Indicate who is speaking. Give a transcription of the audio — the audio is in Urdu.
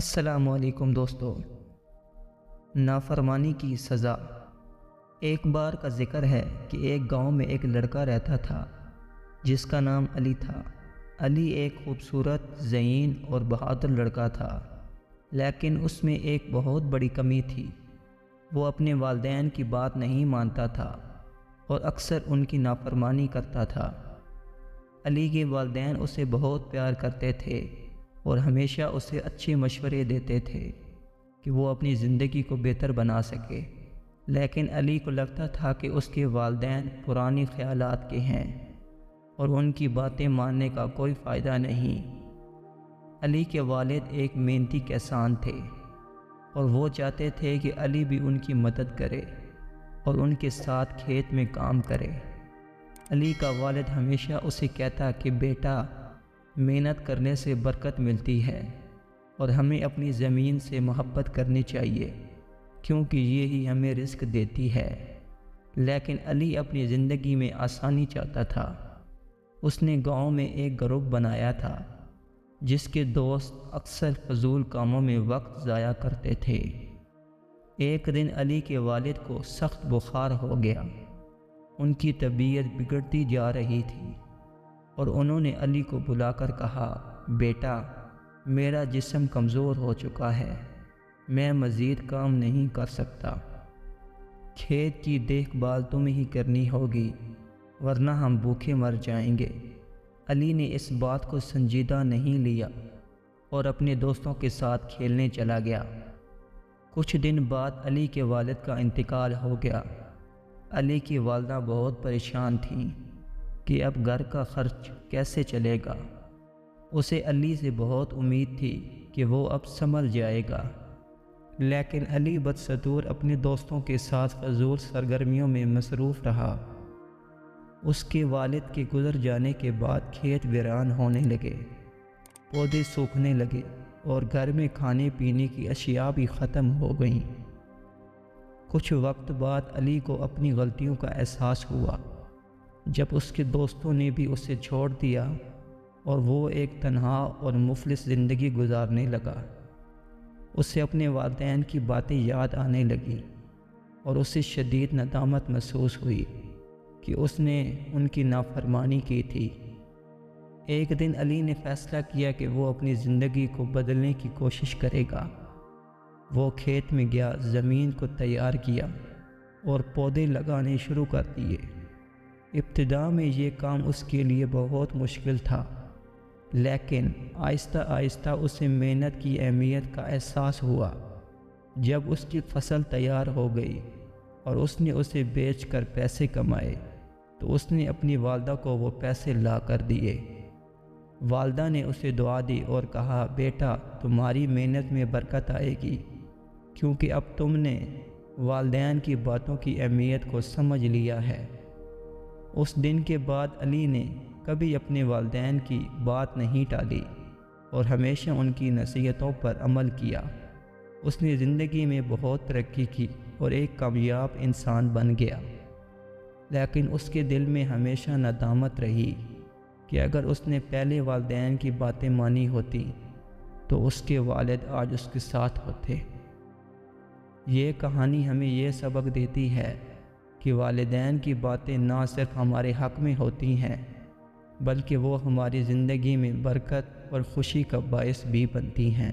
Speaker 1: السلام علیکم دوستو۔ نافرمانی کی سزا۔ ایک بار کا ذکر ہے کہ ایک گاؤں میں ایک لڑکا رہتا تھا جس کا نام علی تھا۔ علی ایک خوبصورت، ذہین اور بہادر لڑکا تھا، لیکن اس میں ایک بہت بڑی کمی تھی۔ وہ اپنے والدین کی بات نہیں مانتا تھا اور اکثر ان کی نافرمانی کرتا تھا۔ علی کے والدین اسے بہت پیار کرتے تھے اور ہمیشہ اسے اچھے مشورے دیتے تھے کہ وہ اپنی زندگی کو بہتر بنا سکے، لیکن علی کو لگتا تھا کہ اس کے والدین پرانی خیالات کے ہیں اور ان کی باتیں ماننے کا کوئی فائدہ نہیں۔ علی کے والد ایک محنتی کسان تھے اور وہ چاہتے تھے کہ علی بھی ان کی مدد کرے اور ان کے ساتھ کھیت میں کام کرے۔ علی کا والد ہمیشہ اسے کہتا کہ بیٹا، محنت کرنے سے برکت ملتی ہے اور ہمیں اپنی زمین سے محبت کرنی چاہیے کیونکہ یہی ہمیں رزق دیتی ہے۔ لیکن علی اپنی زندگی میں آسانی چاہتا تھا۔ اس نے گاؤں میں ایک گروپ بنایا تھا جس کے دوست اکثر فضول کاموں میں وقت ضائع کرتے تھے۔ ایک دن علی کے والد کو سخت بخار ہو گیا۔ ان کی طبیعت بگڑتی جا رہی تھی اور انہوں نے علی کو بلا کر کہا، بیٹا، میرا جسم کمزور ہو چکا ہے، میں مزید کام نہیں کر سکتا۔ کھیت کی دیکھ بھال تمہیں ہی کرنی ہوگی ورنہ ہم بھوکے مر جائیں گے۔ علی نے اس بات کو سنجیدہ نہیں لیا اور اپنے دوستوں کے ساتھ کھیلنے چلا گیا۔ کچھ دن بعد علی کے والد کا انتقال ہو گیا۔ علی کی والدہ بہت پریشان تھیں کہ اب گھر کا خرچ کیسے چلے گا۔ اسے علی سے بہت امید تھی کہ وہ اب سنبھل جائے گا، لیکن علی بدستور اپنے دوستوں کے ساتھ فضول سرگرمیوں میں مصروف رہا۔ اس کے والد کے گزر جانے کے بعد کھیت ویران ہونے لگے، پودے سوکھنے لگے اور گھر میں کھانے پینے کی اشیاء بھی ختم ہو گئیں۔ کچھ وقت بعد علی کو اپنی غلطیوں کا احساس ہوا جب اس کے دوستوں نے بھی اسے چھوڑ دیا اور وہ ایک تنہا اور مفلس زندگی گزارنے لگا۔ اسے اپنے والدین کی باتیں یاد آنے لگیں اور اسے شدید ندامت محسوس ہوئی کہ اس نے ان کی نافرمانی کی تھی۔ ایک دن علی نے فیصلہ کیا کہ وہ اپنی زندگی کو بدلنے کی کوشش کرے گا۔ وہ کھیت میں گیا، زمین کو تیار کیا اور پودے لگانے شروع کر دیے۔ ابتدا میں یہ کام اس کے لیے بہت مشکل تھا، لیکن آہستہ آہستہ اسے محنت کی اہمیت کا احساس ہوا۔ جب اس کی فصل تیار ہو گئی اور اس نے اسے بیچ کر پیسے کمائے تو اس نے اپنی والدہ کو وہ پیسے لا کر دیے۔ والدہ نے اسے دعا دی اور کہا، بیٹا، تمہاری محنت میں برکت آئے گی کیونکہ اب تم نے والدین کی باتوں کی اہمیت کو سمجھ لیا ہے۔ اس دن کے بعد علی نے کبھی اپنے والدین کی بات نہیں ٹالی اور ہمیشہ ان کی نصیحتوں پر عمل کیا۔ اس نے زندگی میں بہت ترقی کی اور ایک کامیاب انسان بن گیا، لیکن اس کے دل میں ہمیشہ ندامت رہی کہ اگر اس نے پہلے والدین کی باتیں مانی ہوتی تو اس کے والد آج اس کے ساتھ ہوتے۔ یہ کہانی ہمیں یہ سبق دیتی ہے کہ والدین کی باتیں نہ صرف ہمارے حق میں ہوتی ہیں بلکہ وہ ہماری زندگی میں برکت اور خوشی کا باعث بھی بنتی ہیں۔